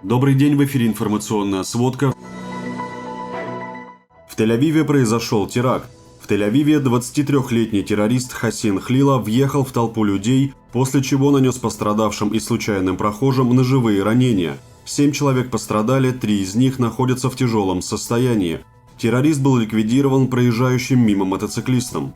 Добрый день, в эфире информационная сводка. В Тель-Авиве произошел теракт. В Тель-Авиве 23-летний террорист Хасин Хлила въехал в толпу людей, после чего нанес пострадавшим и случайным прохожим ножевые ранения. 7 человек пострадали, 3 из них находятся в тяжелом состоянии. Террорист был ликвидирован проезжающим мимо мотоциклистом.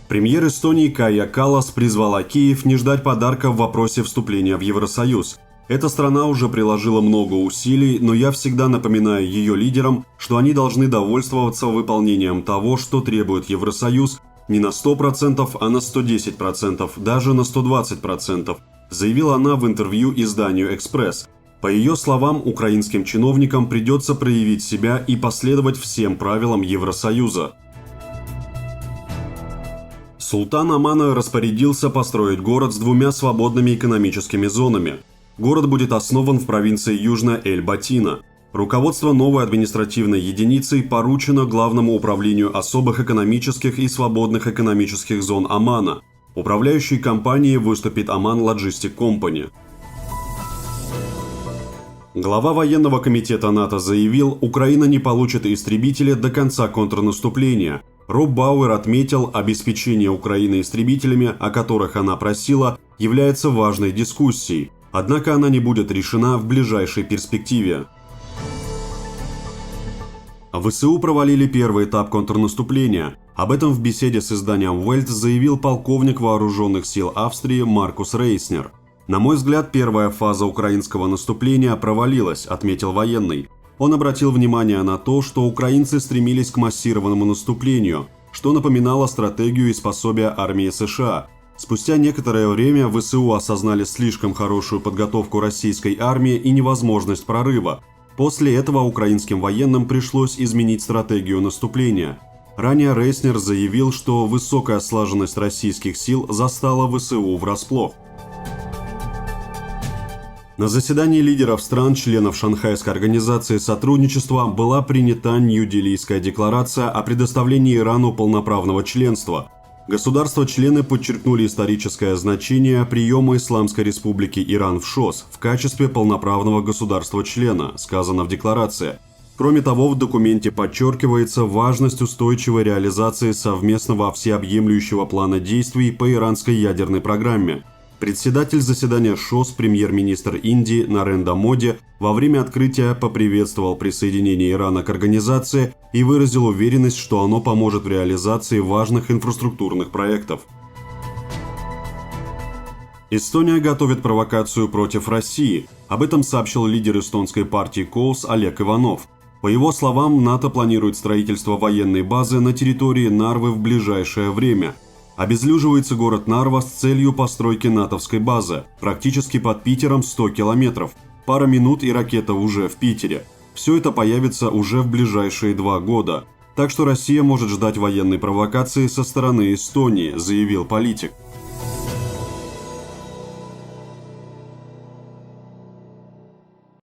Премьер Эстонии Кая Каллас призвала Киев не ждать подарка в вопросе вступления в Евросоюз. Эта страна уже приложила много усилий, но я всегда напоминаю ее лидерам, что они должны довольствоваться выполнением того, что требует Евросоюз, не на 100%, а на 110%, даже на 120%, заявила она в интервью изданию «Экспресс». По ее словам, украинским чиновникам придется проявить себя и последовать всем правилам Евросоюза. Султан Омана распорядился построить город с 2 свободными экономическими зонами. Город будет основан в провинции Южная Эль-Батина. Руководство новой административной единицей поручено Главному управлению особых экономических и свободных экономических зон Омана. Управляющей компанией выступит Оман Logistic Company. Глава военного комитета НАТО заявил, Украина не получит истребители до конца контрнаступления. Роб Бауэр отметил, обеспечение Украины истребителями, о которых она просила, является важной дискуссией, однако она не будет решена в ближайшей перспективе. ВСУ провалили первый этап контрнаступления. Об этом в беседе с изданием Welt заявил полковник вооруженных сил Австрии Маркус Рейснер. «На мой взгляд, первая фаза украинского наступления провалилась», – отметил военный. Он обратил внимание на то, что украинцы стремились к массированному наступлению, что напоминало стратегию и способия армии США. Спустя некоторое время ВСУ осознали слишком хорошую подготовку российской армии и невозможность прорыва. После этого украинским военным пришлось изменить стратегию наступления. Ранее Рейснер заявил, что высокая слаженность российских сил застала ВСУ врасплох. На заседании лидеров стран-членов Шанхайской организации сотрудничества была принята Нью-Делийская декларация о предоставлении Ирану полноправного членства. Государства-члены подчеркнули историческое значение приема Исламской Республики Иран в ШОС в качестве полноправного государства-члена, сказано в декларации. Кроме того, в документе подчеркивается важность устойчивой реализации совместного всеобъемлющего плана действий по иранской ядерной программе. Председатель заседания ШОС, премьер-министр Индии Нарендра Моди, во время открытия поприветствовал присоединение Ирана к организации и выразил уверенность, что оно поможет в реализации важных инфраструктурных проектов. Эстония готовит провокацию против России. Об этом сообщил лидер эстонской партии КОУС Олег Иванов. По его словам, НАТО планирует строительство военной базы на территории Нарвы в ближайшее время. Обезлюживается город Нарва с целью постройки натовской базы, практически под Питером 100 километров. Пара минут и ракета уже в Питере. Все это появится уже в ближайшие 2 года. Так что Россия может ждать военной провокации со стороны Эстонии, заявил политик.